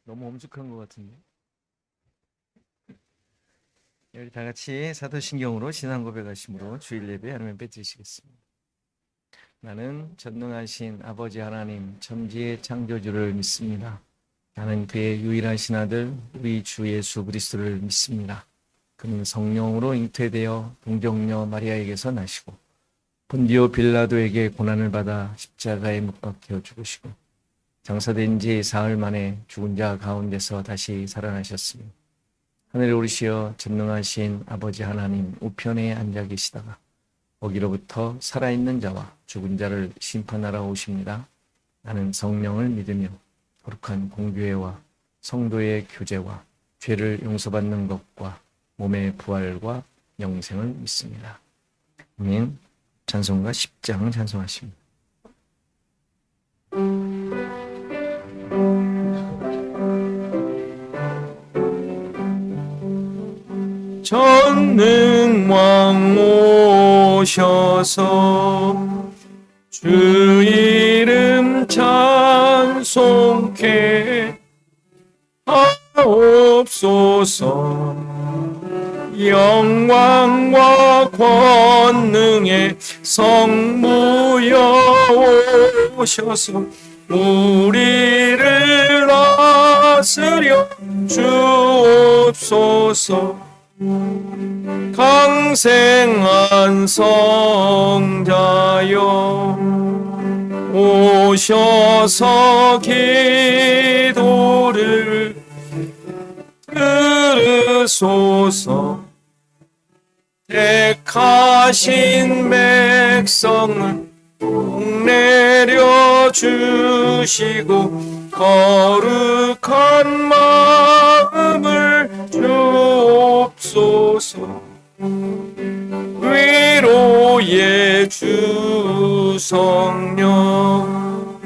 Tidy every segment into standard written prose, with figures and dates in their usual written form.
너무 엄숙한 것 같은데. 우리 다 같이 사도신경으로 신앙 고백하심으로 주일 예배 하나님 뺏으시겠습니다. 나는 전능하신 아버지 하나님 천지의 창조주를 믿습니다. 나는 그의 유일하신 아들 우리 주 예수 그리스도를 믿습니다. 그는 성령으로 잉태되어 동정녀 마리아에게서 나시고 본디오 빌라도에게 고난을 받아 십자가에 못 박혀 죽으시고 장사된 지 사흘 만에 죽은 자 가운데서 다시 살아나셨으며 하늘에 오르시어 전능하신 아버지 하나님 우편에 앉아 계시다가 거기로부터 살아있는 자와 죽은 자를 심판하러 오십니다. 나는 성령을 믿으며 거룩한 공교회와 성도의 교제와 죄를 용서받는 것과 몸의 부활과 영생을 믿습니다. 아멘. 찬송가 10장 찬송하십니다. 전능왕 오셔서 주 이름 찬송케 하옵소서. 영광과 권능의 성부여 오셔서 우리를 다스려 주옵소서. 강생한 성자여 오셔서 기도를 들으소서. 택하신 백성을 복내려 주시고 거룩한 마음을 주옵소서. 위로의 주 성령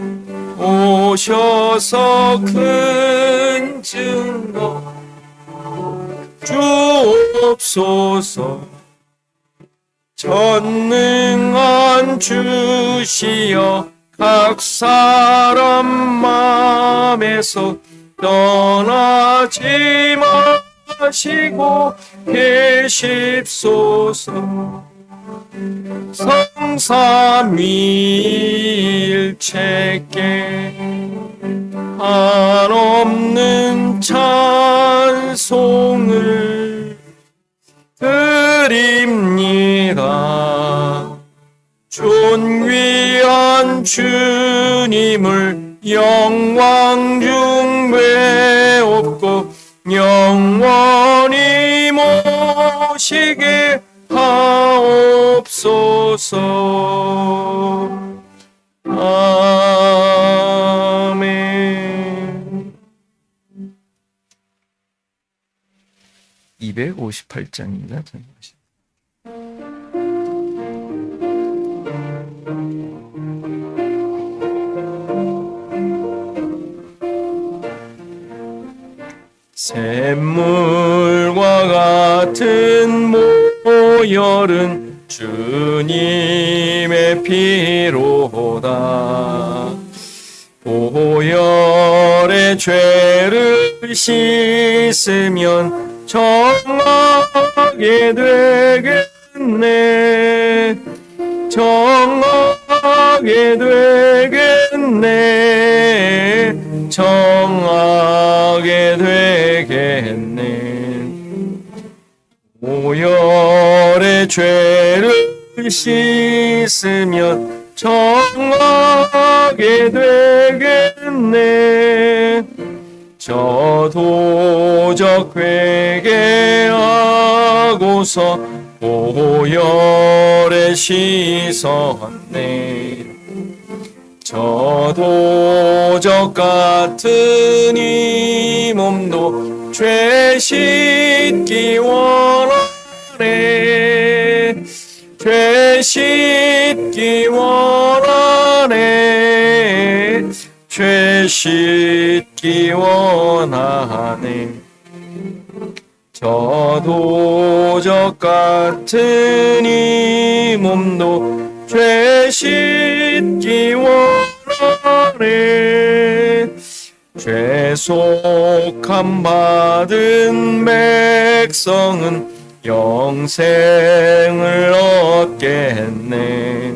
오셔서 큰 증거 주옵소서. 전능한 주시여 각 사람 마음에서 떠나지 마시고 계십소서. 성삼위일체께 한없는 찬송을 드립니다. 존귀한 주님을 영광 중 외옵고 영원히 모시게 하옵소서. 아멘. 258장입니다. 샘물과 같은 모열은 주님의 피로다. 보혈의 죄를 씻으면 정하게 되겠네. 정하게 되겠네. 정하게 되겠네. 보혈의 죄를 씻으면 정하게 되겠네. 저도적 회개하고서 보혈에 씻었네. 저도적 같은 이 몸도 죄 씻기 원하네. 죄 씻기 원하네. 죄 씻기 원하네. 저도적 같은 이 몸도 죄 씻기 원하네. 죄속함 받은 백성은 영생을 얻겠네.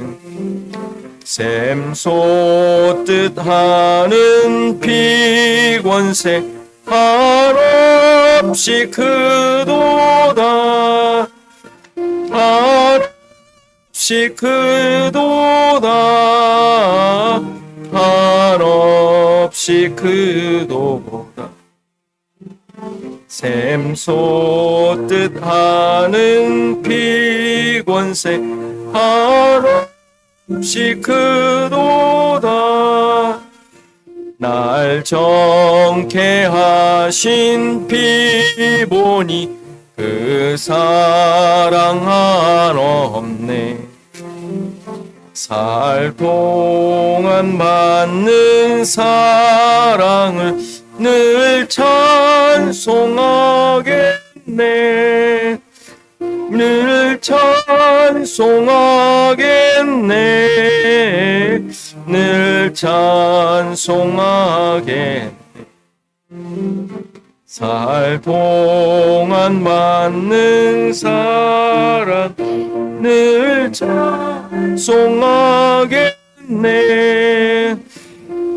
샘솟듯 하는 피권세 한없이 크도다. 한없이 크도다. 한없이 크도다. 샘솟듯 하는 피권세 한없이 크도다. 날 정케 하신 피 보니 그 사랑 한없네. 살 동안 받는 사랑을 늘 찬송하겠네. 늘 찬송하겠네. 늘 찬송하겠네. 살 동안 받는 사랑 늘 찬송하겠네.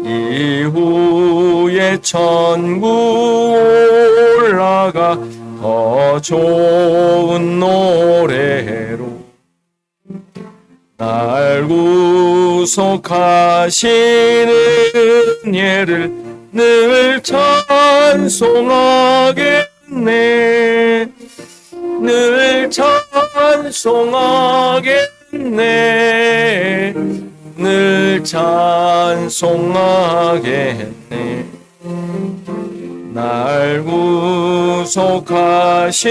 이후에 천국 올라가 더 좋은 노래로 날 구속하시는 예를 늘 찬송하겠네. 늘 찬송하겠네. 늘 찬송하겠네. 날 구속하시는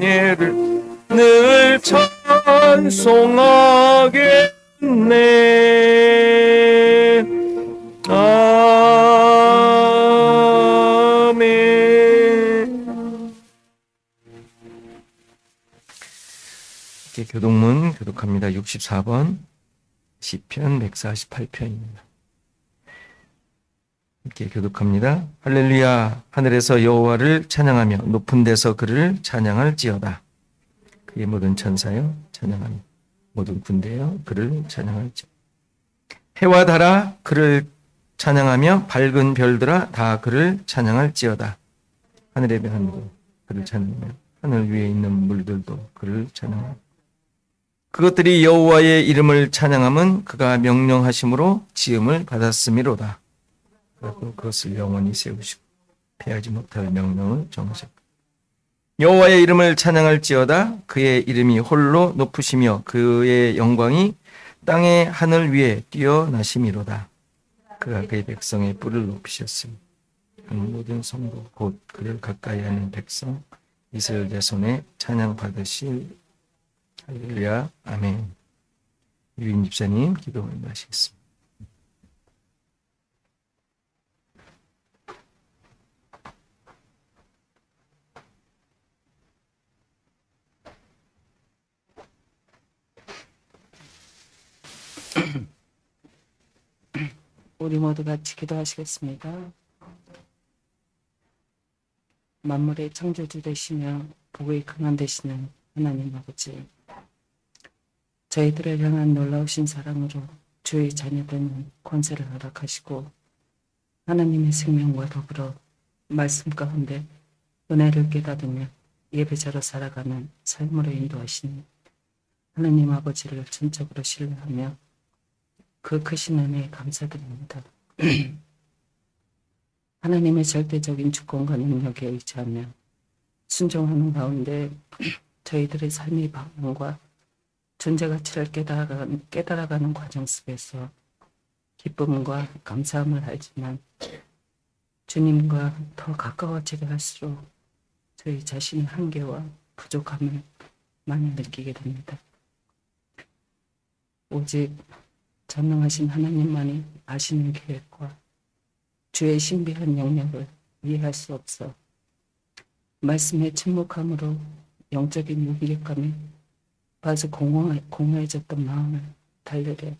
예를 늘 찬송하겠네. 아멘. 이렇게 교독문 교독합니다. 64번 시편 148편입니다. 이렇게 교독합니다. 할렐루야. 하늘에서 여호와를 찬양하며 높은 데서 그를 찬양할지어다. 그의 모든 천사여 찬양하며 모든 군대여 그를 찬양할지어다. 해와 달아 그를 찬양하며 밝은 별들아 다 그를 찬양할지어다. 하늘의 별들도 그를 찬양하며 하늘 위에 있는 물들도 그를 찬양하며 그것들이 여호와의 이름을 찬양함은 그가 명령하심으로 지음을 받았음이로다. 그리고 그것을 영원히 세우시고 패하지 못할 명령을 정하셨다. 여호와의 이름을 찬양할지어다. 그의 이름이 홀로 높으시며 그의 영광이 땅의 하늘 위에 뛰어나심이로다. 그가 그의 백성의 뿔을 높이셨으니 모든 성도 곧 그를 가까이 하는 백성 이스라엘 자손의 찬양 받으실. 할렐루야. 아멘. 유인 집사님 기도를 마시겠습니다. 우리 모두 같이 기도하시겠습니다. 만물의 창조주 되시며 복의 근원 되시는 하나님 아버지, 저희들을 향한 놀라우신 사랑으로 주의 자녀되는 권세를 허락하시고 하나님의 생명과 더불어 말씀 가운데 은혜를 깨닫으며 예배자로 살아가는 삶으로 인도하시는 하나님 아버지를 전적으로 신뢰하며 그 크신 은혜에 감사드립니다. 하나님의 절대적인 주권과 능력에 의지하며 순종하는 가운데 저희들의 삶의 방향과 존재 가치를 깨달아가는 과정 속에서 기쁨과 감사함을 알지만 주님과 더 가까워지게 할수록 저희 자신의 한계와 부족함을 많이 느끼게 됩니다. 오직 전능하신 하나님만이 아시는 계획과 주의 신비한 영역을 이해할 수 없어 말씀에 침묵함으로 영적인 무기력감이 빠져 공허해졌던 마음을 달래려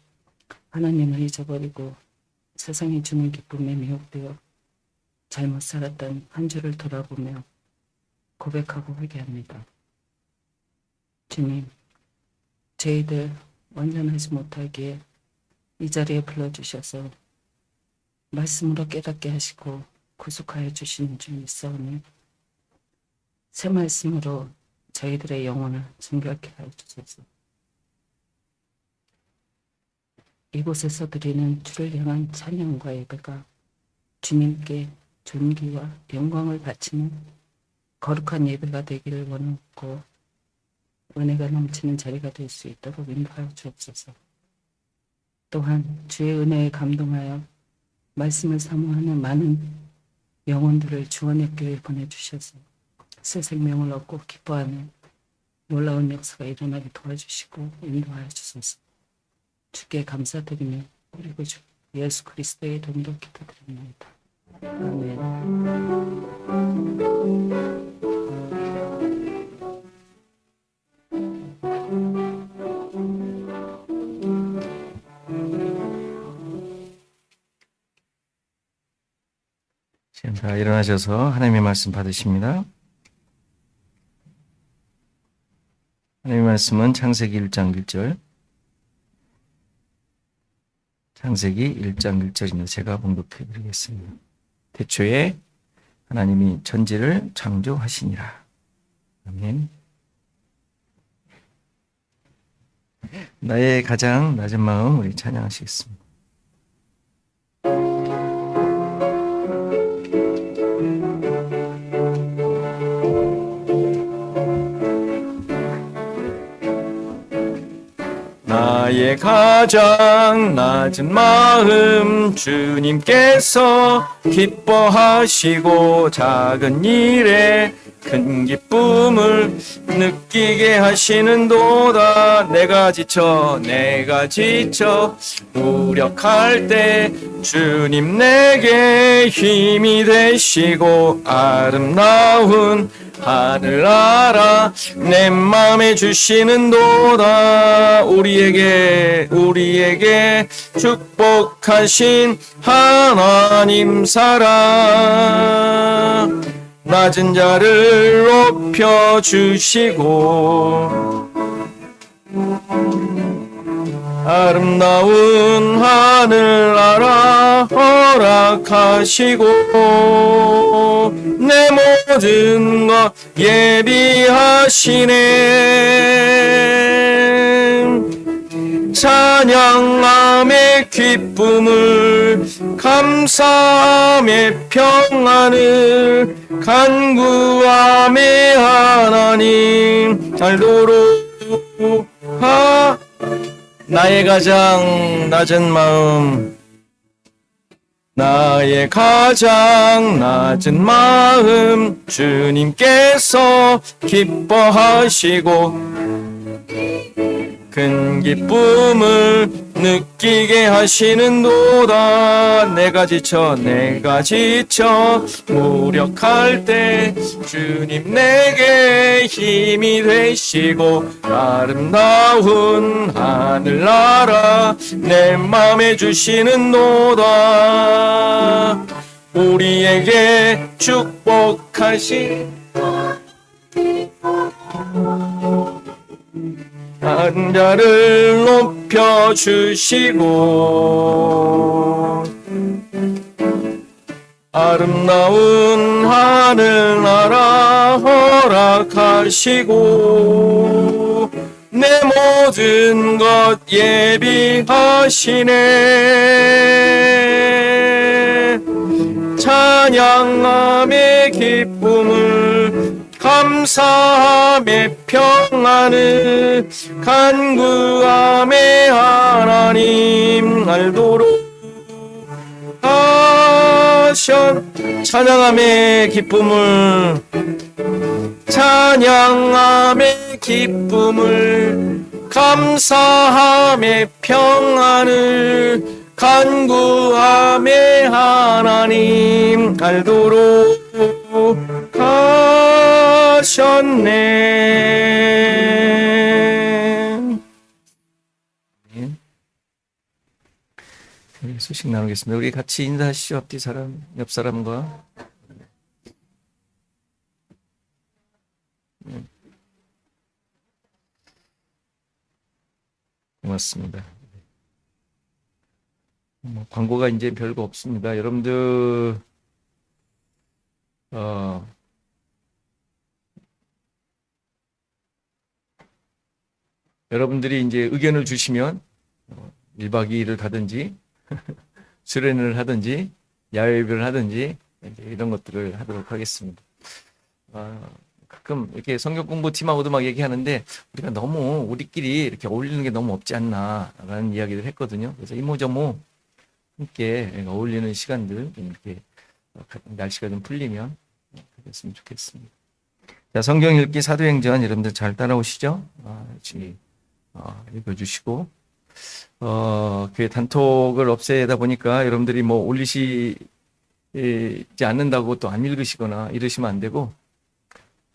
하나님을 잊어버리고 세상이 주는 기쁨에 미혹되어 잘못 살았던 한 주를 돌아보며 고백하고 회개합니다. 주님, 저희들 완전하지 못하기에 이 자리에 불러주셔서 말씀으로 깨닫게 하시고 구속하여 주시는 줄 믿사오니 새 말씀으로 저희들의 영혼을 정결케 하여 주소서. 이곳에서 드리는 주를 향한 찬양과 예배가 주님께 존귀와 영광을 바치는 거룩한 예배가 되기를 원하고 은혜가 넘치는 자리가 될 수 있도록 인도하여 주옵소서. 또한 주의 은혜에 감동하여 말씀을 사모하는 많은 영혼들을 주원의 교회에 보내주셔서 새 생명을 얻고 기뻐하는 놀라운 역사가 일어나게 도와주시고 인도하여 주소서. 주께 감사드리며 그리고 주 예수 그리스도의 이름으로 기도드립니다. 아멘. 지금 다 일어나셔서 하나님의 말씀 받으십니다. 하나님의 말씀은 창세기 1장 1절, 창세기 1장 1절입니다. 제가 봉독해 드리겠습니다. 태초에 하나님이 천지를 창조하시니라. 아멘. 나의 가장 낮은 마음 우리 찬양하시겠습니다. 나의 가장 낮은 마음 주님께서 기뻐하시고 작은 일에 큰 기쁨을 느끼게 하시는도다. 내가 지쳐 무력할 때 주님 내게 힘이 되시고 아름다운 하늘 알아 내 맘에 주시는도다. 우리에게 축복하신 하나님 사랑 낮은 자를 높여주시고 아름다운 하늘 알아 허락하시고 내 모든 것 예비하시네. 찬양함의 기쁨을 감사함의 평안을 간구함의 하나님 알도록 나의 가장 낮은 마음 주님께서 기뻐하시고 큰 기쁨을 느끼게 하시는도다. 내가 지쳐 무력할 때 주님 내게 힘이 되시고 아름다운 하늘나라 내 맘에 주시는도다. 우리에게 축복하신 한 자를 높여주시고 아름다운 하늘나라 허락하시고 내 모든 것 예비하시네. 찬양함의 기쁨을 감사함의 평안을 간구함의 하나님 알도록 찬양함의 기쁨을 감사함의 평안을 간구함의 하나님 알도록 하셨네. 소식 나누겠습니다. 우리 같이 인사하시죠. 앞뒤 사람, 옆 사람과. 고맙습니다. 광고가 이제 별거 없습니다. 여러분들, 여러분들이 이제 의견을 주시면 1박 2일을 가든지 수련을 하든지 야외 예배를 하든지 이제 이런 것들을 하도록 하겠습니다. 가끔 이렇게 성경 공부 팀하고도 막 얘기하는데 우리가 너무 우리끼리 이렇게 어울리는 게 너무 없지 않나라는 이야기를 했거든요. 그래서 이모저모 함께 어울리는 시간들 좀 이렇게 날씨가 좀 풀리면 그랬으면 좋겠습니다. 자, 성경 읽기 사도행전 여러분들 잘 따라오시죠? 읽어주시고 교회 단톡을 없애다 보니까 여러분들이 뭐 올리시지 않는다고 또 안 읽으시거나 이러시면 안 되고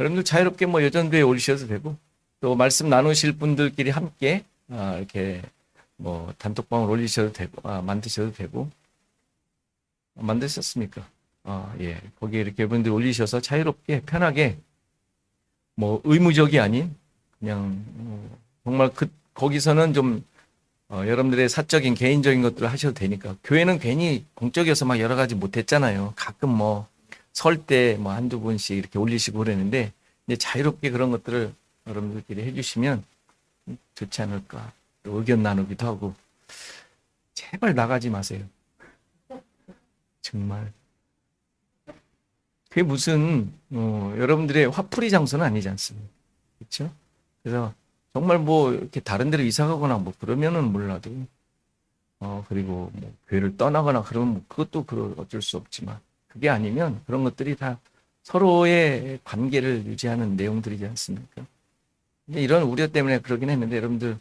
여러분들 자유롭게 뭐 여전도에 올리셔도 되고 또 말씀 나누실 분들끼리 함께 이렇게 뭐 단톡방을 올리셔도 되고 만드셔도 되고 만드셨습니까? 예, 거기에 이렇게 여러분들 올리셔서 자유롭게 편하게 뭐 의무적이 아닌 그냥 정말 거기서는 좀 여러분들의 사적인 개인적인 것들을 하셔도 되니까 교회는 괜히 공적이어서 막 여러 가지 못했잖아요. 가끔 뭐 설 때 뭐 한두 분씩 이렇게 올리시고 그랬는데 이제 자유롭게 그런 것들을 여러분들끼리 해주시면 좋지 않을까. 또 의견 나누기도 하고 제발 나가지 마세요. 정말 그게 무슨 여러분들의 화풀이 장소는 아니지 않습니까? 그렇죠? 그래서 정말 뭐 이렇게 다른 데로 이사 가거나 뭐 그러면은 몰라도 그리고 뭐 교회를 떠나거나 그러면 뭐 그것도 어쩔 수 없지만 그게 아니면 그런 것들이 다 서로의 관계를 유지하는 내용들이지 않습니까? 근데 이런 우려 때문에 그러긴 했는데 여러분들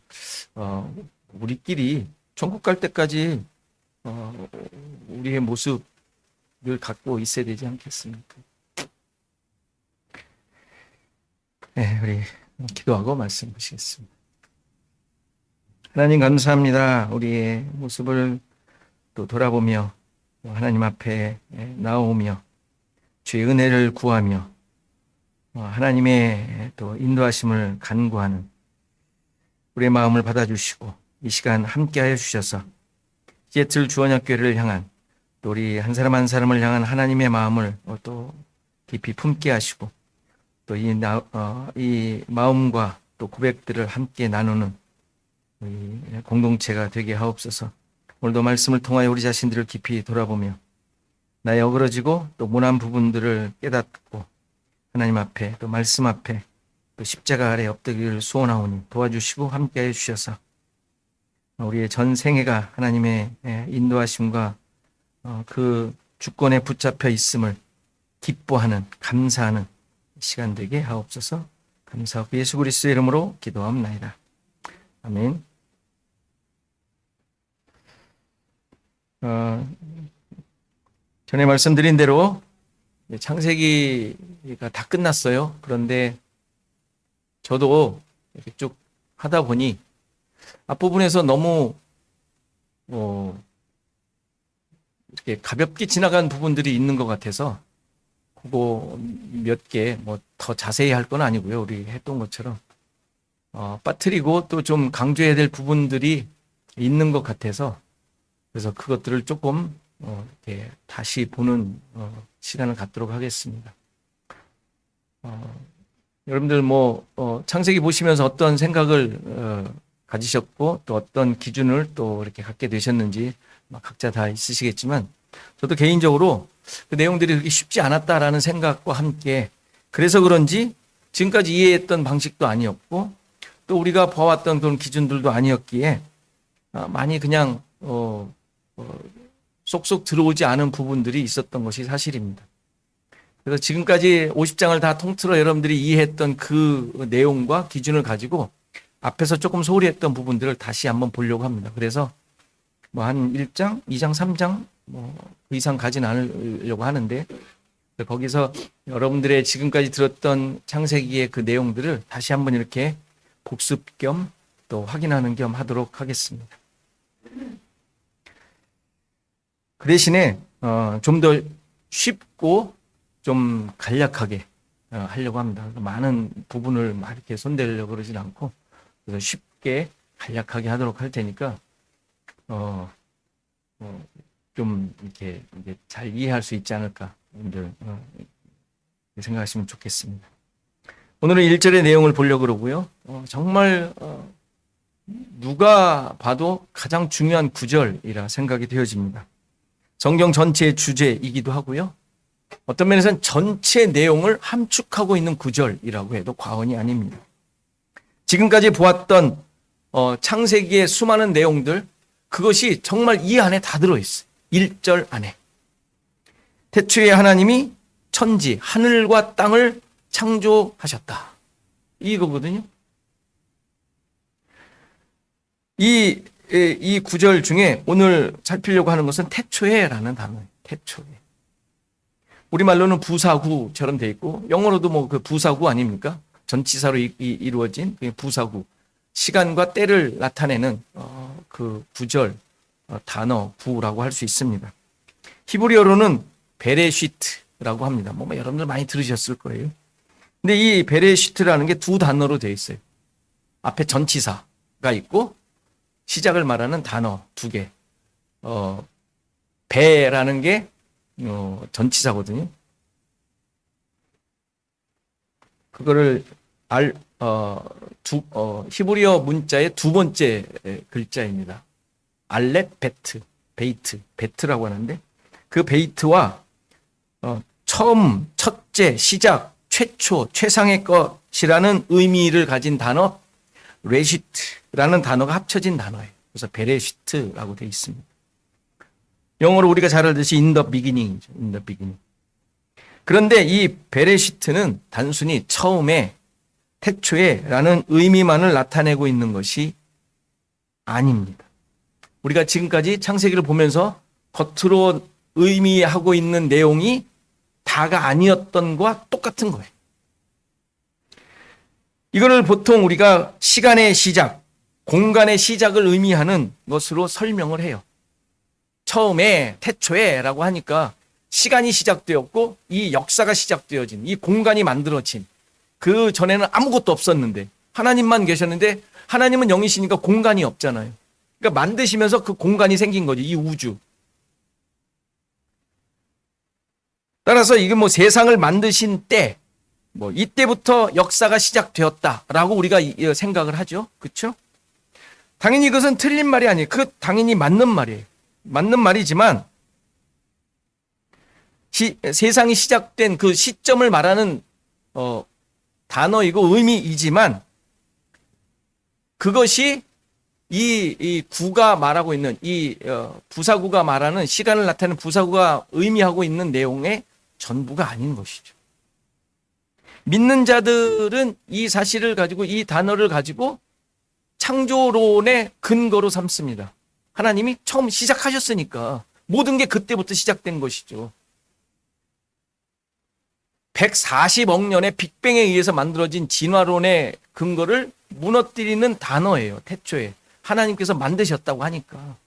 우리끼리 천국 갈 때까지 우리의 모습을 갖고 있어야 되지 않겠습니까? 네, 우리 기도하고 말씀 보시겠습니다. 하나님 감사합니다. 우리의 모습을 또 돌아보며 하나님 앞에 나오며 주의 은혜를 구하며 하나님의 또 인도하심을 간구하는 우리의 마음을 받아주시고 이 시간 함께하여 주셔서 시애틀 주원학교를 향한 또 우리 한 사람 한 사람을 향한 하나님의 마음을 또 깊이 품게 하시고 또 이 마음과 또 고백들을 함께 나누는 우리 공동체가 되게 하옵소서. 오늘도 말씀을 통하여 우리 자신들을 깊이 돌아보며 나의 어그러지고 또 모난 부분들을 깨닫고 하나님 앞에 또 말씀 앞에 또 십자가 아래 엎드기를 소원하오니 도와주시고 함께해 주셔서 우리의 전 생애가 하나님의 인도하심과 그 주권에 붙잡혀 있음을 기뻐하는 감사하는 시간 되게 하옵소서. 감사하고 예수 그리스도의 이름으로 기도합나이다. 아멘. 전에 말씀드린 대로 창세기가 다 끝났어요. 그런데 저도 이렇게 쭉 하다 보니 앞부분에서 너무 이렇게 가볍게 지나간 부분들이 있는 것 같아서 그거 몇 개 뭐 더 자세히 할 건 아니고요. 우리 했던 것처럼 빠뜨리고 또 좀 강조해야 될 부분들이 있는 것 같아서 그래서 그것들을 조금 이렇게 다시 보는 시간을 갖도록 하겠습니다. 여러분들 뭐 창세기 보시면서 어떤 생각을 가지셨고 또 어떤 기준을 또 이렇게 갖게 되셨는지 각자 다 있으시겠지만 저도 개인적으로 그 내용들이 그렇게 쉽지 않았다라는 생각과 함께 그래서 그런지 지금까지 이해했던 방식도 아니었고 또 우리가 봐왔던 그런 기준들도 아니었기에 많이 그냥 쏙쏙 들어오지 않은 부분들이 있었던 것이 사실입니다. 그래서 지금까지 50장을 다 통틀어 여러분들이 이해했던 그 내용과 기준을 가지고 앞에서 조금 소홀히 했던 부분들을 다시 한번 보려고 합니다. 그래서 뭐 한 1장, 2장, 3장 그 이상 가진 않으려고 하는데 거기서 여러분들의 지금까지 들었던 창세기의 그 내용들을 다시 한번 이렇게 복습 겸 또 확인하는 겸 하도록 하겠습니다. 그 대신에 좀 더 쉽고 좀 간략하게 하려고 합니다. 많은 부분을 막 이렇게 손대려고 그러진 않고 그래서 쉽게 간략하게 하도록 할 테니까 좀 이렇게 잘 이해할 수 있지 않을까 여러분들 생각하시면 좋겠습니다. 오늘은 1절의 내용을 보려고 그러고요. 정말 누가 봐도 가장 중요한 구절이라 생각이 되어집니다. 성경 전체의 주제이기도 하고요. 어떤 면에서는 전체 내용을 함축하고 있는 구절이라고 해도 과언이 아닙니다. 지금까지 보았던 창세기의 수많은 내용들, 그것이 정말 이 안에 다 들어있어요. 1절 안에. 태초에 하나님이 천지, 하늘과 땅을 창조하셨다. 이거거든요. 이 구절 중에 오늘 살피려고 하는 것은 태초에라는 단어예요. 태초에. 우리말로는 부사구처럼 돼 있고 영어로도 뭐 그 부사구 아닙니까? 전치사로 이루어진 부사구. 시간과 때를 나타내는 그 구절 단어 구라고 할 수 있습니다. 히브리어로는 베레시트라고 합니다. 뭐 여러분들 많이 들으셨을 거예요. 근데 이 베레시트라는 게 두 단어로 되어 있어요. 앞에 전치사가 있고 시작을 말하는 단어 두 개. 베라는 게 전치사거든요. 그거를 히브리어 문자의 두 번째 글자입니다. 알렛 베이트라고 하는데 그 베이트와 처음, 첫째, 시작, 최초, 최상의 것이라는 의미를 가진 단어 레시트라는 단어가 합쳐진 단어예요. 그래서 베레시트라고 되어 있습니다. 영어로 우리가 잘 알듯이 in the beginning. 그런데 이 베레시트는 단순히 처음에 태초에라는 의미만을 나타내고 있는 것이 아닙니다. 우리가 지금까지 창세기를 보면서 겉으로 의미하고 있는 내용이 다가 아니었던 것과 똑같은 거예요. 이거를 보통 우리가 시간의 시작, 공간의 시작을 의미하는 것으로 설명을 해요. 처음에 태초에라고 하니까 시간이 시작되었고 이 역사가 시작되어진 이 공간이 만들어진 그 전에는 아무것도 없었는데 하나님만 계셨는데 하나님은 영이시니까 공간이 없잖아요. 그러니까 만드시면서 그 공간이 생긴 거죠. 이 우주. 따라서 이게 뭐 세상을 만드신 때 뭐 이때부터 역사가 시작되었다라고 우리가 생각을 하죠. 그렇죠? 당연히 이것은 틀린 말이 아니에요. 그 당연히 맞는 말이에요. 맞는 말이지만 세상이 시작된 그 시점을 말하는 단어이고 의미이지만 그것이 이 구가 말하고 있는 이 부사구가 말하는 시간을 나타내는 부사구가 의미하고 있는 내용의 전부가 아닌 것이죠. 믿는 자들은 이 사실을 가지고 이 단어를 가지고 창조론의 근거로 삼습니다. 하나님이 처음 시작하셨으니까 모든 게 그때부터 시작된 것이죠. 140억 년의 빅뱅에 의해서 만들어진 진화론의 근거를 무너뜨리는 단어예요. 태초에. 하나님께서 만드셨다고 하니까.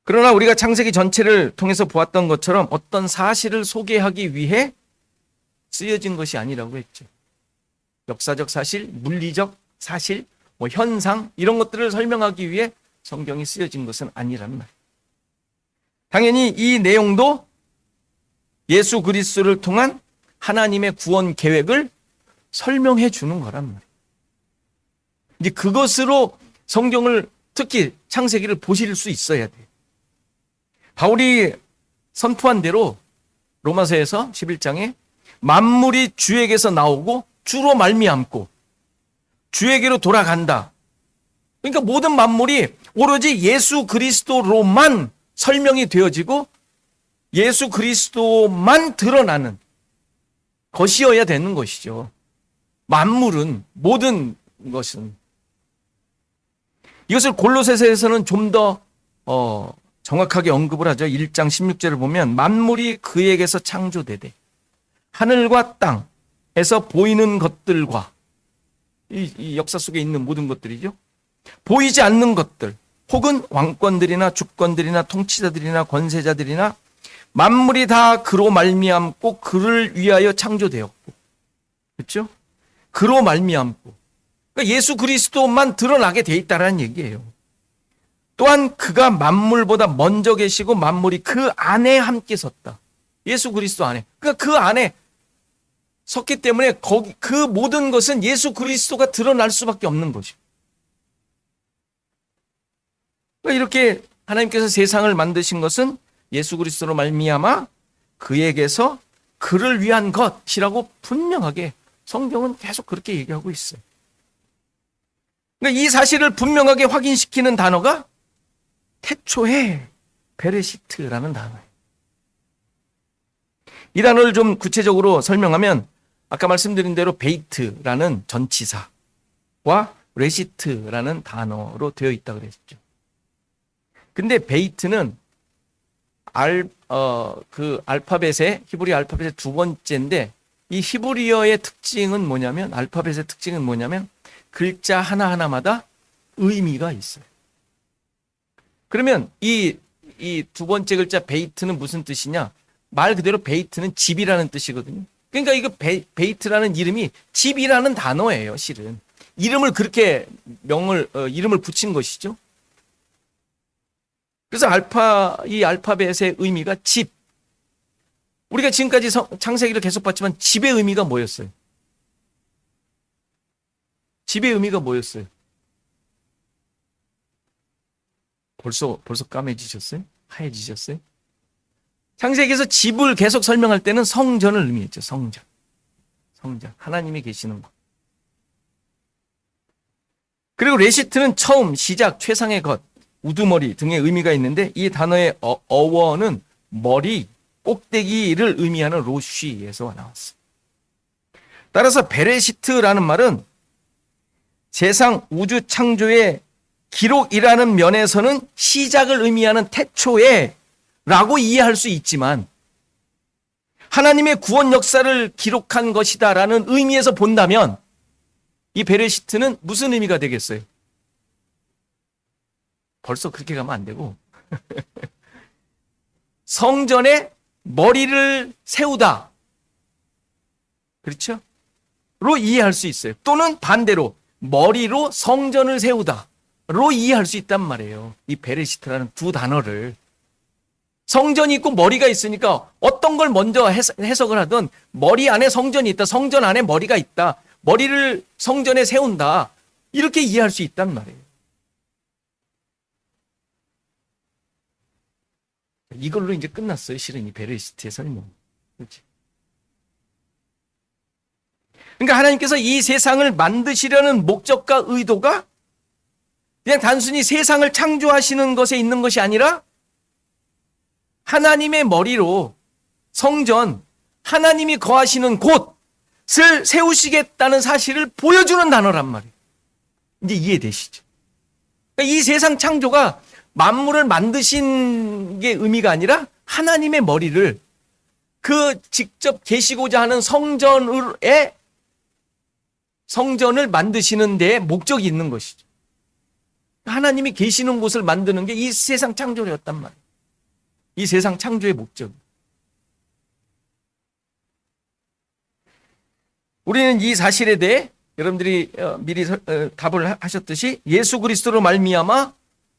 그러나 우리가 창세기 전체를 통해서 보았던 것처럼 어떤 사실을 소개하기 위해 쓰여진 것이 아니라고 했죠. 역사적 사실, 물리적 사실, 뭐 현상 이런 것들을 설명하기 위해 성경이 쓰여진 것은 아니란 말이에요. 당연히 이 내용도 예수 그리스도를 통한 하나님의 구원 계획을 설명해 주는 거란 말이에요. 이제 그것으로 성경을 특히 창세기를 보실 수 있어야 돼요. 바울이 선포한 대로 로마서에서 11장에 만물이 주에게서 나오고 주로 말미암고 주에게로 돌아간다. 그러니까 모든 만물이 오로지 예수 그리스도로만 설명이 되어지고 예수 그리스도만 드러나는 것이어야 되는 것이죠. 만물은 모든 것은 이것을 골로새서에서는 좀 더 정확하게 언급을 하죠. 1장 16절을 보면 만물이 그에게서 창조되되 하늘과 땅에서 보이는 것들과 이 역사 속에 있는 모든 것들이죠. 보이지 않는 것들, 혹은 왕권들이나 주권들이나 통치자들이나 권세자들이나 만물이 다 그로 말미암고 그를 위하여 창조되었고, 그렇죠? 그로 말미암고, 그러니까 예수 그리스도만 드러나게 돼 있다라는 얘기예요. 또한 그가 만물보다 먼저 계시고 만물이 그 안에 함께 섰다. 예수 그리스도 안에. 그러니까 그 안에 섰기 때문에 거기 그 모든 것은 예수 그리스도가 드러날 수밖에 없는 것이죠. 그러니까 이렇게 하나님께서 세상을 만드신 것은 예수 그리스도로 말미암아 그에게서 그를 위한 것이라고 분명하게 성경은 계속 그렇게 얘기하고 있어요. 그러니까 이 사실을 분명하게 확인시키는 단어가 태초에 베레시트라는 단어예요. 이 단어를 좀 구체적으로 설명하면 아까 말씀드린 대로 베이트라는 전치사와 레시트라는 단어로 되어 있다고 그랬죠. 근데 베이트는 그 알파벳의 히브리 알파벳의 두 번째인데, 이 히브리어의 특징은 뭐냐면, 알파벳의 특징은 뭐냐면 글자 하나하나마다 의미가 있어요. 그러면 이 두 번째 글자 베이트는 무슨 뜻이냐? 말 그대로 베이트는 집이라는 뜻이거든요. 그러니까 이거 베이트라는 이름이 집이라는 단어예요, 실은. 이름을 그렇게 이름을 붙인 것이죠. 그래서 이 알파벳의 의미가 집. 우리가 지금까지 창세기를 계속 봤지만 집의 의미가 뭐였어요? 집의 의미가 뭐였어요? 벌써 까매지셨어요? 하얘지셨어요? 창세기에서 집을 계속 설명할 때는 성전을 의미했죠. 성전. 하나님이 계시는 것. 그리고 레시트는 처음, 시작, 최상의 것, 우두머리 등의 의미가 있는데, 이 단어의 어원은 머리, 꼭대기를 의미하는 로쉬에서 나왔어요. 따라서 베레시트라는 말은 세상 우주 창조의 기록이라는 면에서는 시작을 의미하는 태초에 라고 이해할 수 있지만, 하나님의 구원 역사를 기록한 것이다라는 의미에서 본다면 이 베레시트는 무슨 의미가 되겠어요? 벌써 그렇게 가면 안 되고 성전에 머리를 세우다, 그렇죠? 로 이해할 수 있어요. 또는 반대로 머리로 성전을 세우다 로 이해할 수 있단 말이에요. 이 베레시트라는 두 단어를. 성전이 있고 머리가 있으니까 어떤 걸 먼저 해석을 하든 머리 안에 성전이 있다, 성전 안에 머리가 있다, 머리를 성전에 세운다, 이렇게 이해할 수 있단 말이에요. 이걸로 이제 끝났어요, 실은 이 베레시트의 설명. 그렇지? 그러니까 하나님께서 이 세상을 만드시려는 목적과 의도가 그냥 단순히 세상을 창조하시는 것에 있는 것이 아니라 하나님의 머리로 성전, 하나님이 거하시는 곳을 세우시겠다는 사실을 보여주는 단어란 말이에요. 이제 이해되시죠? 그러니까 이 세상 창조가 만물을 만드신 게 의미가 아니라 하나님의 머리를 그 직접 계시고자 하는 성전을 만드시는 데에 목적이 있는 것이죠. 하나님이 계시는 곳을 만드는 게 이 세상 창조였단 말이에요. 이 세상 창조의 목적. 우리는 이 사실에 대해 여러분들이 미리 답을 하셨듯이 예수 그리스도로 말미암아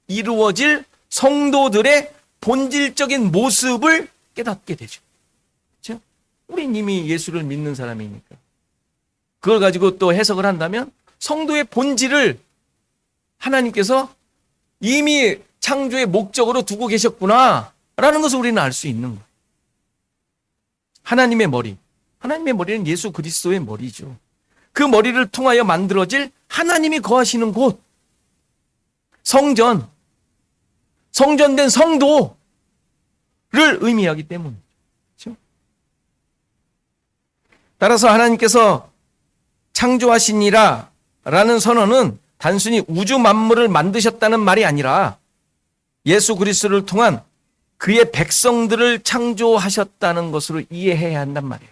이루어질 성도들의 본질적인 모습을 깨닫게 되죠. 그렇죠? 우린 이미 예수를 믿는 사람이니까. 그걸 가지고 또 해석을 한다면 성도의 본질을 하나님께서 이미 창조의 목적으로 두고 계셨구나 라는 것을 우리는 알 수 있는 거예요. 하나님의 머리는 예수 그리스도의 머리죠. 그 머리를 통하여 만들어질 하나님이 거하시는 곳, 성전된 성도를 의미하기 때문이죠. 그렇죠? 따라서 하나님께서 창조하시니라 라는 선언은 단순히 우주 만물을 만드셨다는 말이 아니라 예수 그리스도를 통한 그의 백성들을 창조하셨다는 것으로 이해해야 한단 말이에요.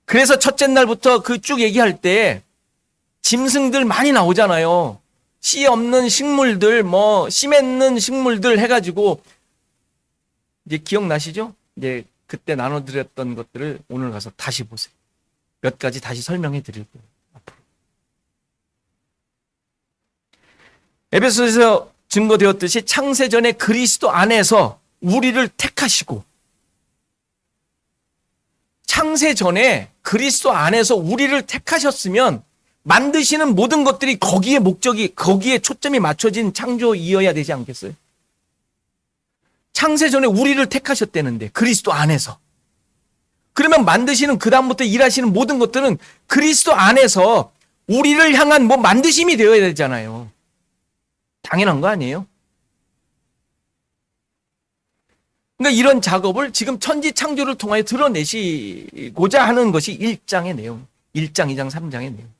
그래서 첫째 날부터 그 쭉 얘기할 때 짐승들 많이 나오잖아요. 씨 없는 식물들, 뭐 씨 맺는 식물들 해가지고 이제 기억나시죠? 이제 그때 나눠드렸던 것들을 오늘 가서 다시 보세요. 몇 가지 다시 설명해 드릴 거예요. 앞으로. 에베소서에서 증거되었듯이 창세전에 그리스도 안에서 우리를 택하시고, 창세전에 그리스도 안에서 우리를 택하셨으면 만드시는 모든 것들이 거기에 목적이, 거기에 초점이 맞춰진 창조이어야 되지 않겠어요? 창세전에 우리를 택하셨다는데 그리스도 안에서. 그러면 만드시는 그다음부터 일하시는 모든 것들은 그리스도 안에서 우리를 향한 뭐 만드심이 되어야 되잖아요. 당연한 거 아니에요? 그러니까 이런 작업을 지금 천지 창조를 통하여 드러내시고자 하는 것이 1장의 내용, 1장, 2장, 3장의 내용.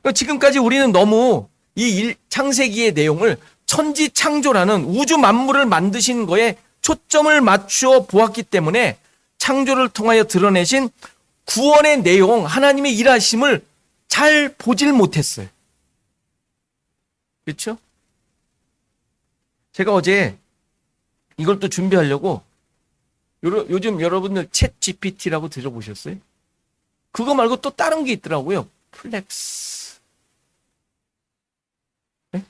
그러니까 지금까지 우리는 너무 이 창세기의 내용을 천지 창조라는 우주 만물을 만드신 거에 초점을 맞추어 보았기 때문에 창조를 통하여 드러내신 구원의 내용, 하나님의 일하심을 잘 보질 못했어요. 그렇죠? 제가 어제 이걸 또 준비하려고 요즘 여러분들 챗 GPT라고 들어보셨어요? 그거 말고 또 다른 게 있더라고요. 플렉스. 네?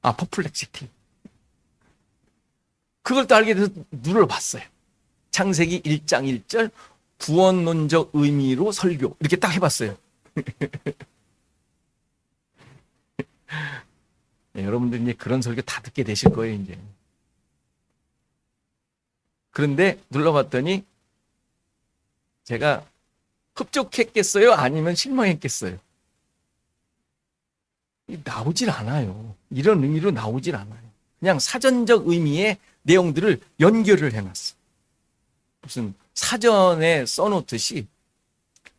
아, 퍼플렉시티. 그걸 또 알게 돼서 눌러봤어요. 창세기 1장 1절 구원론적 의미로 설교. 이렇게 딱 해봤어요. 네, 여러분들 이제 그런 설교 다 듣게 되실 거예요, 이제. 그런데 눌러봤더니 제가 흡족했겠어요? 아니면 실망했겠어요? 나오질 않아요. 이런 의미로 나오질 않아요. 그냥 사전적 의미의 내용들을 연결을 해놨어. 무슨 사전에 써놓듯이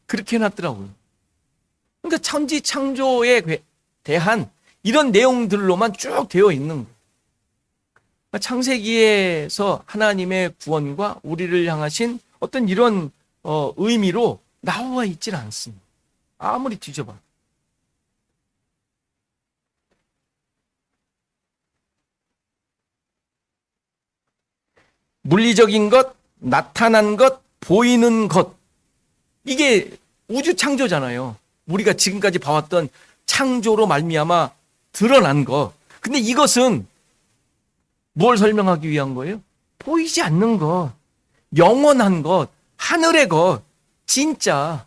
그렇게 해놨더라고요. 그러니까 천지 창조에 대한 이런 내용들로만 쭉 되어 있는 거예요. 창세기에서 하나님의 구원과 우리를 향하신 어떤 이런 의미로 나와 있질 않습니다. 아무리 뒤져봐. 물리적인 것, 나타난 것, 보이는 것. 이게 우주 창조잖아요. 우리가 지금까지 봐왔던 창조로 말미암아 드러난 것. 근데 이것은 뭘 설명하기 위한 거예요? 보이지 않는 것, 영원한 것, 하늘의 것, 진짜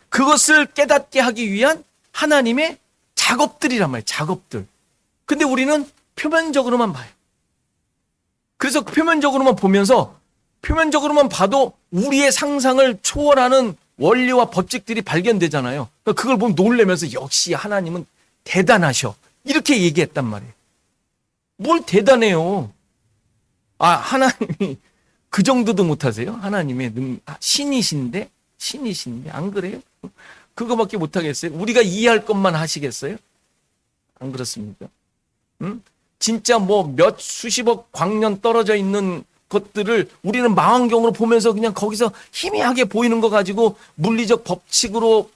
그것을 깨닫게 하기 위한 하나님의 작업들이란 말이에요. 작업들. 근데 우리는 표면적으로만 봐요. 그래서 표면적으로만 보면서 표면적으로만 봐도 우리의 상상을 초월하는 원리와 법칙들이 발견되잖아요. 그걸 보면 놀라면서 역시 하나님은 대단하셔. 이렇게 얘기했단 말이에요. 뭘 대단해요. 아, 하나님이 그 정도도 못하세요? 하나님의 신이신데 안 그래요? 그거밖에 못하겠어요? 우리가 이해할 것만 하시겠어요? 안 그렇습니까? 응? 진짜 뭐 몇 수십억 광년 떨어져 있는 것들을 우리는 망원경으로 보면서 그냥 거기서 희미하게 보이는 거 가지고 물리적 법칙으로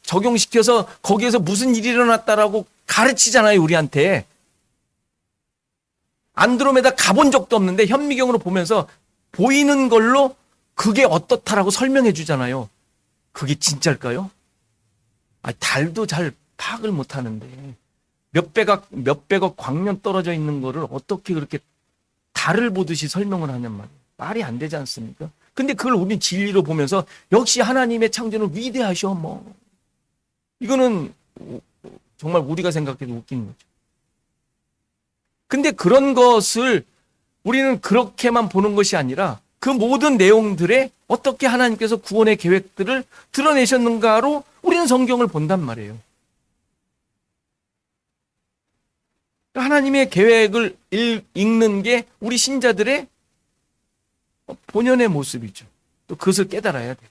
적용시켜서 거기에서 무슨 일이 일어났다라고 가르치잖아요, 우리한테. 안드로메다 가본 적도 없는데 현미경으로 보면서 보이는 걸로 그게 어떻다라고 설명해 주잖아요. 그게 진짜일까요? 달도 잘 파악을 못 하는데 몇백억 광년 떨어져 있는 거를 어떻게 그렇게 달을 보듯이 설명을 하냔 말이에요. 말이 안 되지 않습니까? 근데 그걸 우리 진리로 보면서 역시 하나님의 창조는 위대하셔 뭐. 이거는 정말 우리가 생각해도 웃기는 거죠. 근데 그런 것을 우리는 그렇게만 보는 것이 아니라 그 모든 내용들에 어떻게 하나님께서 구원의 계획들을 드러내셨는가로 우리는 성경을 본단 말이에요. 하나님의 계획을 읽는 게 우리 신자들의 본연의 모습이죠. 또 그것을 깨달아야 돼요.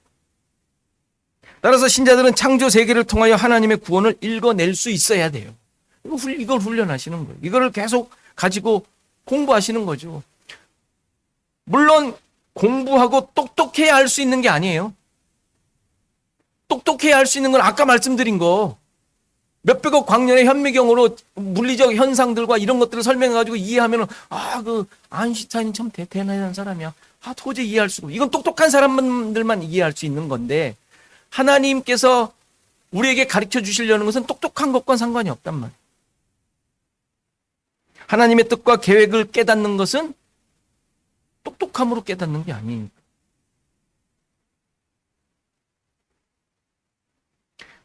따라서 신자들은 창조 세계를 통하여 하나님의 구원을 읽어낼 수 있어야 돼요. 이걸 훈련하시는 거예요. 이거를 계속 가지고 공부하시는 거죠. 물론 공부하고 똑똑해야 할 수 있는 게 아니에요. 똑똑해야 할 수 있는 건 아까 말씀드린 거 몇백억 광년의 현미경으로 물리적 현상들과 이런 것들을 설명해가지고 이해하면, 그 아인슈타인은 참 대단한 사람이야. 도저히 이해할 수가 없어. 이건 똑똑한 사람들만 이해할 수 있는 건데, 하나님께서 우리에게 가르쳐 주시려는 것은 똑똑한 것과 상관이 없단 말이에요. 하나님의 뜻과 계획을 깨닫는 것은 똑똑함으로 깨닫는 게 아니니까.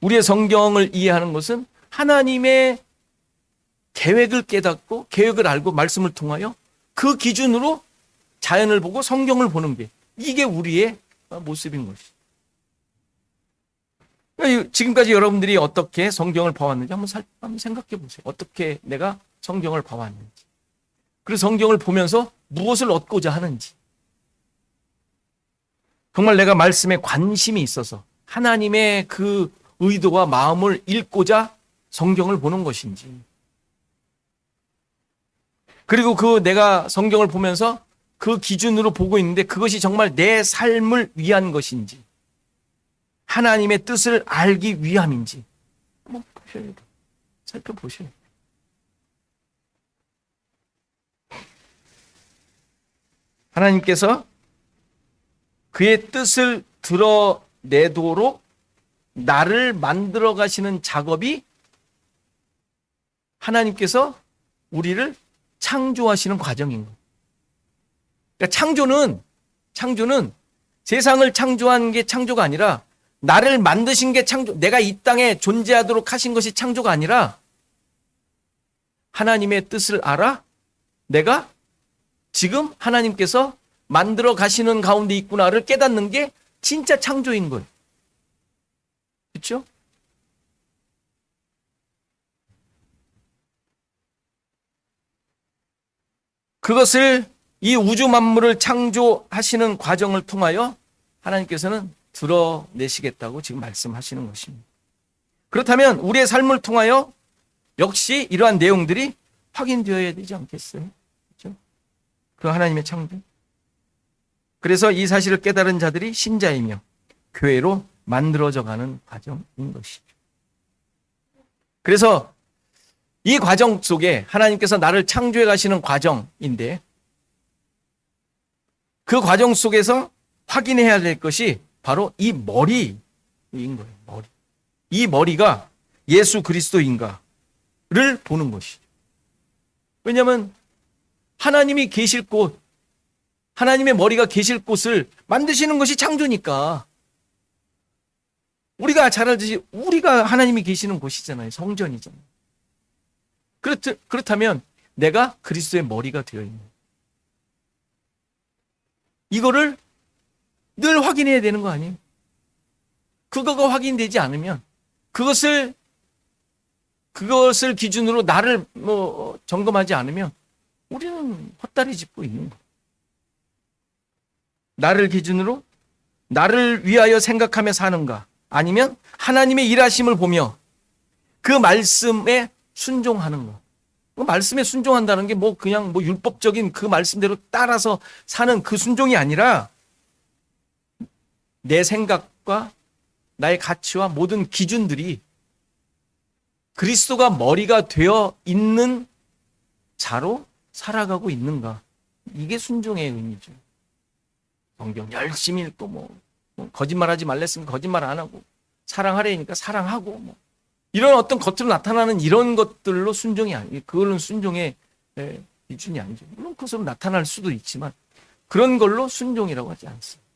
우리의 성경을 이해하는 것은 하나님의 계획을 깨닫고 계획을 알고 말씀을 통하여 그 기준으로 자연을 보고 성경을 보는 게, 이게 우리의 모습인 것이죠. 지금까지 여러분들이 어떻게 성경을 봐왔는지 한번 생각해 보세요. 어떻게 내가 성경을 봐왔는지. 그리고 성경을 보면서 무엇을 얻고자 하는지. 정말 내가 말씀에 관심이 있어서 하나님의 그 의도와 마음을 읽고자 성경을 보는 것인지. 그리고 내가 성경을 보면서 그 기준으로 보고 있는데 그것이 정말 내 삶을 위한 것인지, 하나님의 뜻을 알기 위함인지 한번 보셔야 돼요. 살펴보셔야 돼요. 하나님께서 그의 뜻을 드러내도록 나를 만들어 가시는 작업이, 하나님께서 우리를 창조하시는 과정인 거예요. 그러니까 창조는 세상을 창조한 게 창조가 아니라, 나를 만드신 게 창조, 내가 이 땅에 존재하도록 하신 것이 창조가 아니라, 하나님의 뜻을 알아 내가 지금 하나님께서 만들어 가시는 가운데 있구나를 깨닫는 게 진짜 창조인 거예요. 그렇죠? 그것을, 이 우주 만물을 창조하시는 과정을 통하여 하나님께서는 드러내시겠다고 지금 말씀하시는 것입니다. 그렇다면 우리의 삶을 통하여 역시 이러한 내용들이 확인되어야 되지 않겠어요? 그렇죠? 그 하나님의 창조. 그래서 이 사실을 깨달은 자들이 신자이며 교회로 만들어져 가는 과정인 것이죠. 그래서 이 과정 속에 하나님께서 나를 창조해 가시는 과정인데, 그 과정 속에서 확인해야 될 것이 바로 이 머리인 거예요. 머리. 이 머리가 예수 그리스도인가를 보는 것이죠. 왜냐하면 하나님이 계실 곳, 하나님의 머리가 계실 곳을 만드시는 것이 창조니까, 우리가 잘 알듯이 우리가 하나님이 계시는 곳이잖아요. 성전이잖아요. 그렇다면 내가 그리스도의 머리가 되어 있는, 이거를 늘 확인해야 되는 거 아니에요? 그거가 확인되지 않으면, 그것을 기준으로 나를 점검하지 않으면 우리는 헛다리 짚고 있는 거예요. 나를 기준으로 나를 위하여 생각하며 사는가, 아니면 하나님의 일하심을 보며 그 말씀에 순종하는 것. 그 말씀에 순종한다는 게 그냥 율법적인 그 말씀대로 따라서 사는 그 순종이 아니라, 내 생각과 나의 가치와 모든 기준들이 그리스도가 머리가 되어 있는 자로 살아가고 있는가. 이게 순종의 의미죠. 성경 열심히 읽고 거짓말하지 말랬으면 거짓말 안 하고, 사랑하려니까 사랑하고, 이런 어떤 겉으로 나타나는 이런 것들로 순종이 아니에요. 그거는 순종의 기준이 아니죠. 물론 그것으로 나타날 수도 있지만 그런 걸로 순종이라고 하지 않습니다.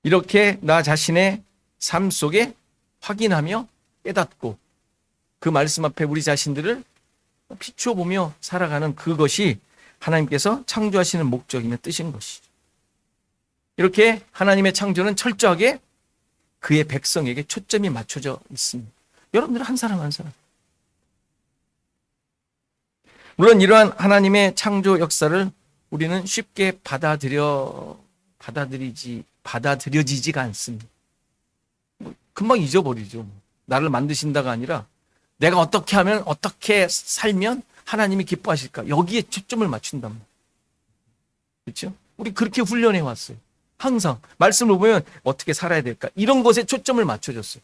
이렇게 나 자신의 삶 속에 확인하며 깨닫고 그 말씀 앞에 우리 자신들을 비추어 보며 살아가는 그것이 하나님께서 창조하시는 목적이며 뜻인 것이죠. 이렇게 하나님의 창조는 철저하게 그의 백성에게 초점이 맞춰져 있습니다. 여러분들 한 사람 한 사람. 물론 이러한 하나님의 창조 역사를 우리는 쉽게 받아들여지지가 않습니다. 금방 잊어버리죠. 나를 만드신다가 아니라 내가 어떻게 하면, 어떻게 살면 하나님이 기뻐하실까, 여기에 초점을 맞춘단 말이에요. 그렇죠? 우리 그렇게 훈련해 왔어요. 항상 말씀을 보면 어떻게 살아야 될까? 이런 것에 초점을 맞춰줬어요.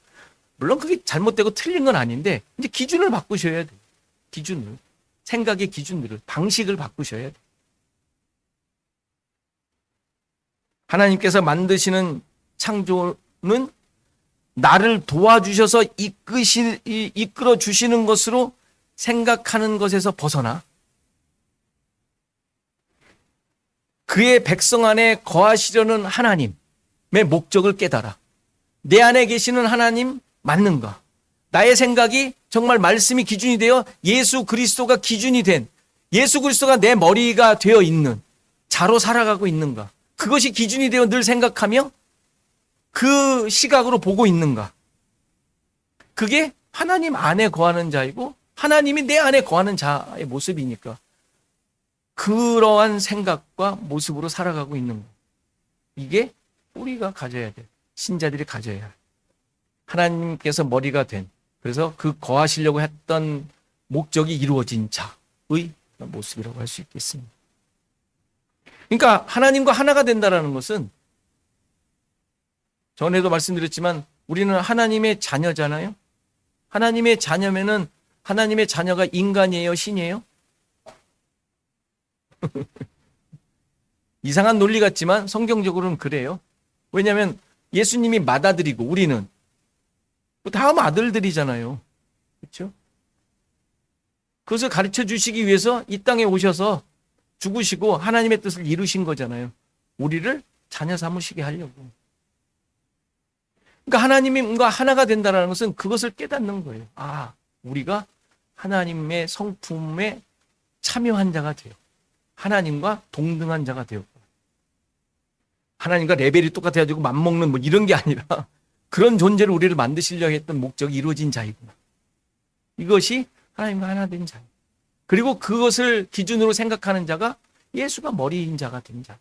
물론 그게 잘못되고 틀린 건 아닌데 이제 기준을 바꾸셔야 돼요. 기준을. 생각의 기준들을, 방식을 바꾸셔야 돼요. 하나님께서 만드시는 창조는 나를 도와주셔서 이끌어 주시는 것으로 생각하는 것에서 벗어나 그의 백성 안에 거하시려는 하나님의 목적을 깨달아 내 안에 계시는 하나님 맞는가? 나의 생각이 정말 말씀이 기준이 되어 예수 그리스도가 기준이 된 예수 그리스도가 내 머리가 되어 있는 자로 살아가고 있는가? 그것이 기준이 되어 늘 생각하며 그 시각으로 보고 있는가? 그게 하나님 안에 거하는 자이고 하나님이 내 안에 거하는 자의 모습이니까 그러한 생각과 모습으로 살아가고 있는 거. 이게 우리가 가져야 돼. 신자들이 가져야 해. 하나님께서 머리가 된 그래서 그 거하시려고 했던 목적이 이루어진 자의 모습이라고 할 수 있겠습니다. 그러니까 하나님과 하나가 된다는 것은 전에도 말씀드렸지만 우리는 하나님의 자녀잖아요. 하나님의 자녀면은 하나님의 자녀가 인간이에요, 신이에요? 이상한 논리 같지만 성경적으로는 그래요. 왜냐하면 예수님이 맏아들이고 우리는 다음 아들들이잖아요. 그렇죠? 그것을 가르쳐 주시기 위해서 이 땅에 오셔서 죽으시고 하나님의 뜻을 이루신 거잖아요. 우리를 자녀 삼으시게 하려고. 그러니까 하나님과 하나가 된다는 것은 그것을 깨닫는 거예요. 아, 우리가 하나님의 성품에 참여한 자가 돼요. 하나님과 동등한 자가 되었고 하나님과 레벨이 똑같아가지고 맞먹는 뭐 이런 게 아니라 그런 존재를 우리를 만드시려고 했던 목적이 이루어진 자이구나. 이것이 하나님과 하나 된 자. 그리고 그것을 기준으로 생각하는 자가 예수가 머리인 자가 된 자.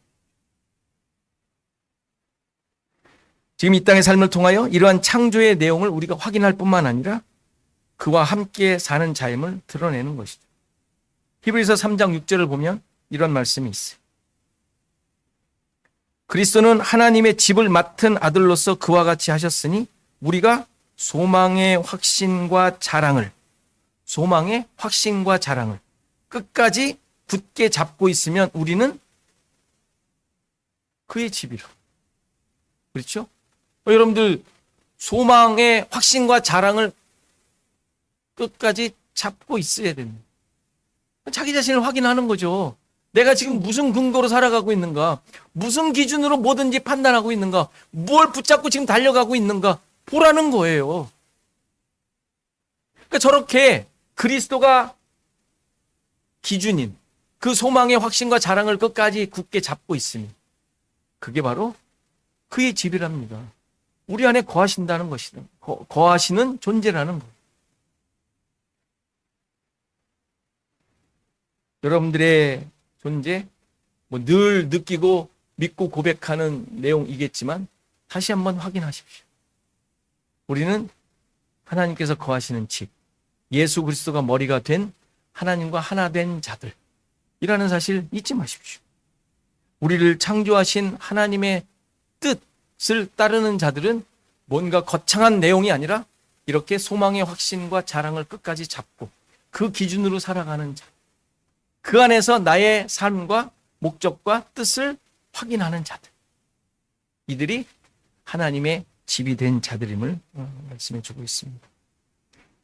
지금 이 땅의 삶을 통하여 이러한 창조의 내용을 우리가 확인할 뿐만 아니라 그와 함께 사는 자임을 드러내는 것이죠. 히브리서 3장 6절을 보면 이런 말씀이 있어요. 그리스도는 하나님의 집을 맡은 아들로서 그와 같이 하셨으니 우리가 소망의 확신과 자랑을 끝까지 굳게 잡고 있으면 우리는 그의 집이라. 그렇죠? 여러분들 소망의 확신과 자랑을 끝까지 잡고 있어야 됩니다. 자기 자신을 확인하는 거죠. 내가 지금 무슨 근거로 살아가고 있는가? 무슨 기준으로 뭐든지 판단하고 있는가? 뭘 붙잡고 지금 달려가고 있는가? 보라는 거예요. 그러니까 저렇게 그리스도가 기준인 그 소망의 확신과 자랑을 끝까지 굳게 잡고 있으니 그게 바로 그의 집이랍니다. 우리 안에 거하신다는 것이다. 거하시는 존재라는 것. 여러분들의 존재, 뭐 늘 느끼고 믿고 고백하는 내용이겠지만 다시 한번 확인하십시오. 우리는 하나님께서 거하시는 집, 예수 그리스도가 머리가 된 하나님과 하나 된 자들이라는 사실 잊지 마십시오. 우리를 창조하신 하나님의 뜻을 따르는 자들은 뭔가 거창한 내용이 아니라 이렇게 소망의 확신과 자랑을 끝까지 잡고 그 기준으로 살아가는 자. 그 안에서 나의 삶과 목적과 뜻을 확인하는 자들. 이들이 하나님의 집이 된 자들임을 말씀해 주고 있습니다.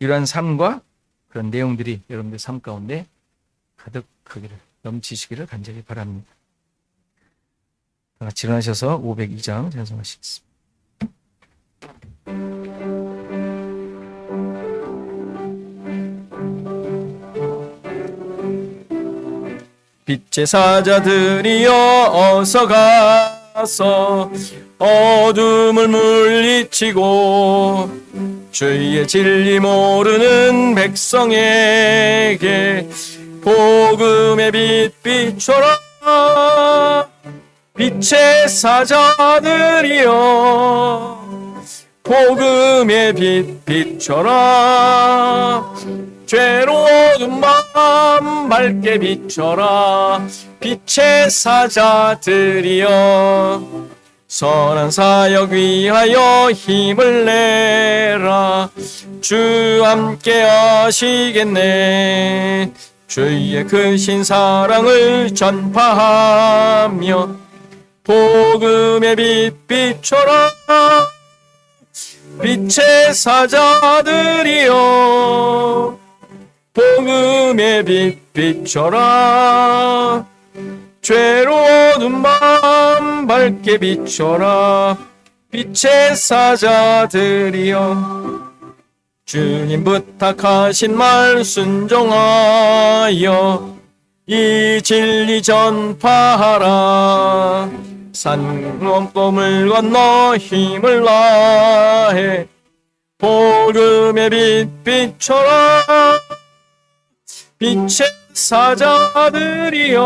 이러한 삶과 그런 내용들이 여러분들 삶 가운데 가득하기를, 넘치시기를 간절히 바랍니다. 다 같이 일어나셔서 502장 찬송하시겠습니다. 빛의 사자들이여 어서 가서 어둠을 물리치고 주의 진리 모르는 백성에게 복음의 빛 비춰라. 빛의 사자들이여 복음의 빛 비춰라. 죄로운 마음 밝게 비춰라. 빛의 사자들이여 선한 사역 위하여 힘을 내라. 주 함께 하시겠네. 주의 크신 사랑을 전파하며 복음의 빛 비춰라. 빛의 사자들이여 복음의 빛 비춰라. 죄로 어두운 마음 밝게 비춰라. 빛의 사자들이여 주님 부탁하신 말 순종하여 이 진리 전파하라. 산 넘고 물 건너 힘을 다해 복음의 빛 비춰라. 빛의 사자들이여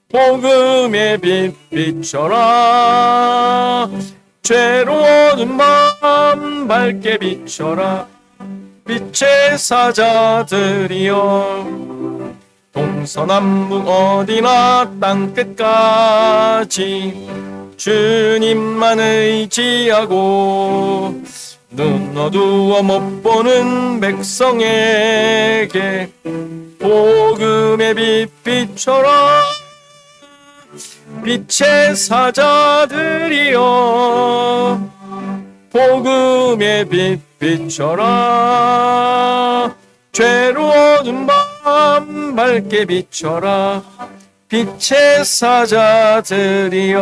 복음의 빛 비춰라. 죄로 어두운 마음 밝게 비춰라. 빛의 사자들이여 동서남북 어디나 땅끝까지 주님만 의지하고 눈 어두워 못 보는 백성에게 복음의 빛 비춰라. 빛의 사자들이여 복음의 빛 비춰라. 죄로 어두운 밤 밝게 비춰라. 빛의 사자들이여.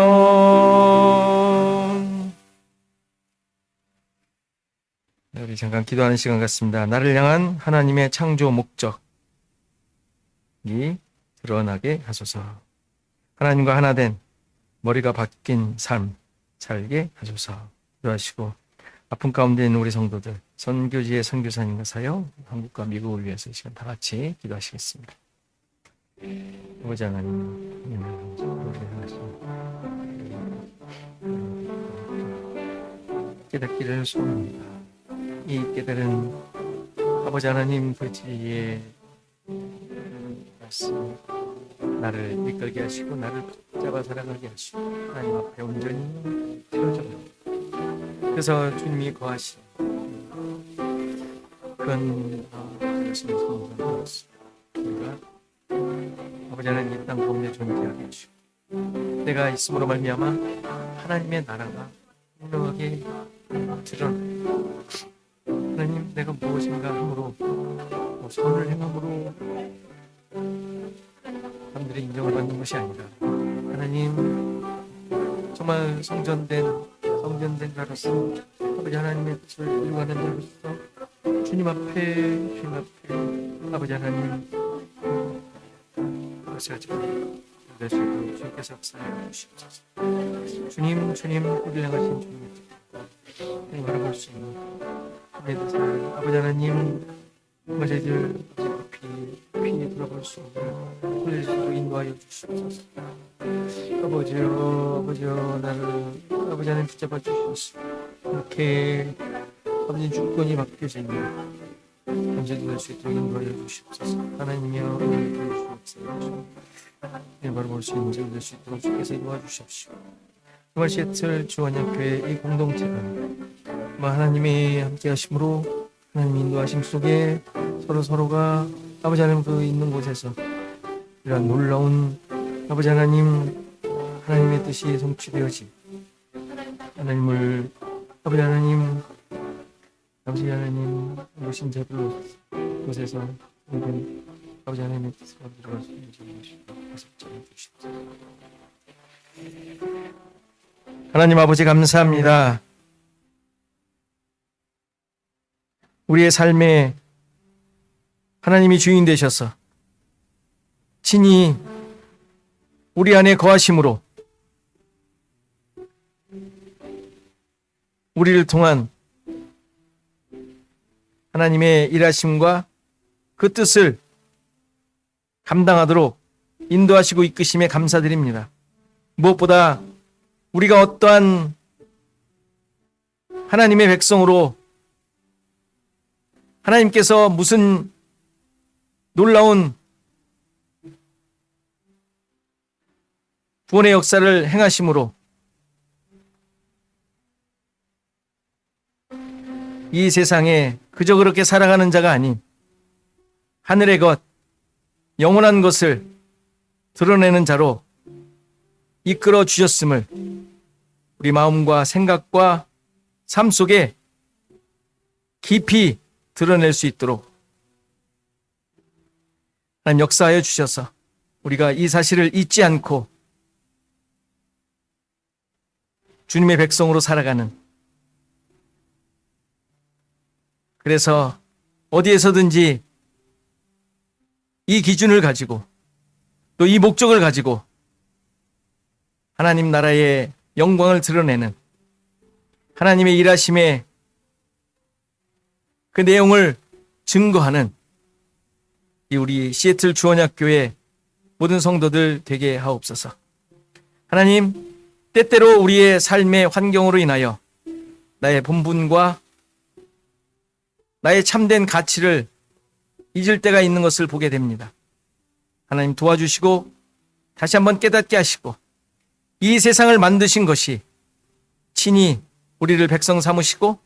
우리 잠깐 기도하는 시간 같습니다. 나를 향한 하나님의 창조 목적이 드러나게 하소서. 하나님과 하나 된 머리가 바뀐 삶 살게 하소서. 기도하시고 아픈 가운데 있는 우리 성도들, 선교지의 선교사님과 사역, 한국과 미국을 위해서 이 시간 다 같이 기도하시겠습니다. 아버지 하나님, 깨닫기를 소원합니다. 이 깨달은 아버지 하나님 그 진리의 말씀 나를 이끌게 하시고 나를 붙잡아 살아가게 하시고 하나님 앞에 온전히 세워져요. 그래서 주님이 거하신 그런 말씀을 선포하셨습니다. 우리가 아버지 하나님 이 땅 가운데 존재하게 하시고 내가 있음으로 말미암아 하나님의 나라가 분명하게 드러나요. 하나님 내가 무엇인가 함으로 선을 행함으로 사람들의 인정을 받는 것이 아니라 하나님 정말 성전된 자로서 아버지 하나님의 뜻을 이루어가는 자로서 주님 앞에 아버지 하나님 그것을 지금 주님께서 역사해 주시옵소서. 주님 우리를 향하신 주님 바라볼 수 있는 주님의 뜻을 아버지 하나님 저희들 피 돌아볼 수 있는 흘리시고 인도하여 주시옵소서. 아버지요 나를 아버지 하나님 붙잡아 주시옵소서. 이렇게 아버지 주권이 맡겨져 있는 감사드릴 수 있도록 인도하여 주시옵소서. 하나님이여 주옵소서. 바로 볼 수 있는 자를 될 수 있도록 주께서 도와주십시오. 정말 시애틀 주원양교회 이 공동체가 하나님이 함께 하심으로 하나님 인도하심 속에 서로가 아버지 하나님 그 있는 곳에서 이러한 놀라운 아버지 하나님의 뜻이 성취되어진 하나님을 아버지 하나님 오신 자들 곳에서 아버지 하나님의 뜻을 들어갈 수 있는 자를 주십시오. 하나님 아버지 감사합니다. 우리의 삶에 하나님이 주인 되셔서 친히 우리 안에 거하심으로 우리를 통한 하나님의 일하심과 그 뜻을 감당하도록 인도하시고 이끄심에 감사드립니다. 무엇보다 우리가 어떠한 하나님의 백성으로 하나님께서 무슨 놀라운 구원의 역사를 행하심으로 이 세상에 그저 그렇게 살아가는 자가 아닌 하늘의 것, 영원한 것을 드러내는 자로 이끌어 주셨음을 우리 마음과 생각과 삶 속에 깊이 드러낼 수 있도록 하나님 역사하여 주셔서 우리가 이 사실을 잊지 않고 주님의 백성으로 살아가는, 그래서 어디에서든지 이 기준을 가지고 또 이 목적을 가지고 하나님 나라의 영광을 드러내는, 하나님의 일하심의 그 내용을 증거하는 이 우리 시애틀 주언약교회 모든 성도들 되게 하옵소서. 하나님, 때때로 우리의 삶의 환경으로 인하여 나의 본분과 나의 참된 가치를 잊을 때가 있는 것을 보게 됩니다. 하나님 도와주시고 다시 한번 깨닫게 하시고, 이 세상을 만드신 것이 친히 우리를 백성 삼으시고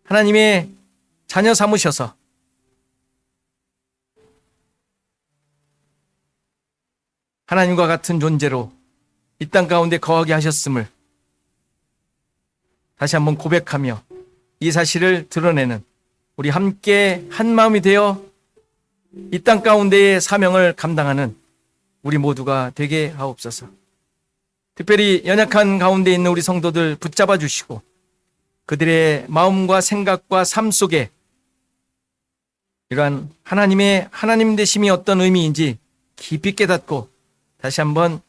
하나님의 자녀 삼으셔서 하나님과 같은 존재로 이 땅 가운데 거하게 하셨음을 다시 한번 고백하며 이 사실을 드러내는 우리 함께 한 마음이 되어 이 땅 가운데의 사명을 감당하는 우리 모두가 되게 하옵소서. 특별히 연약한 가운데 있는 우리 성도들 붙잡아 주시고 그들의 마음과 생각과 삶 속에 이러한 하나님의 하나님 되심이 어떤 의미인지 깊이 깨닫고 다시 한번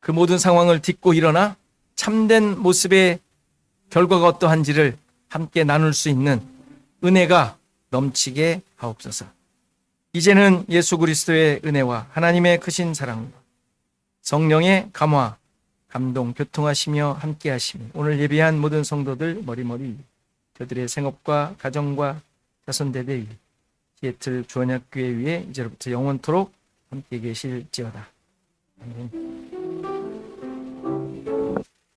그 모든 상황을 딛고 일어나 참된 모습의 결과가 어떠한지를 함께 나눌 수 있는 은혜가 넘치게 하옵소서. 이제는 예수 그리스도의 은혜와 하나님의 크신 사랑과 성령의 감화, 감동, 교통하시며 함께 하시며 오늘 예배한 모든 성도들 머리머리 저들의 생업과 가정과 자손대대 위 시애틀 주언약교회 위에 이제로부터 영원토록 함께 계실지어다. 아멘.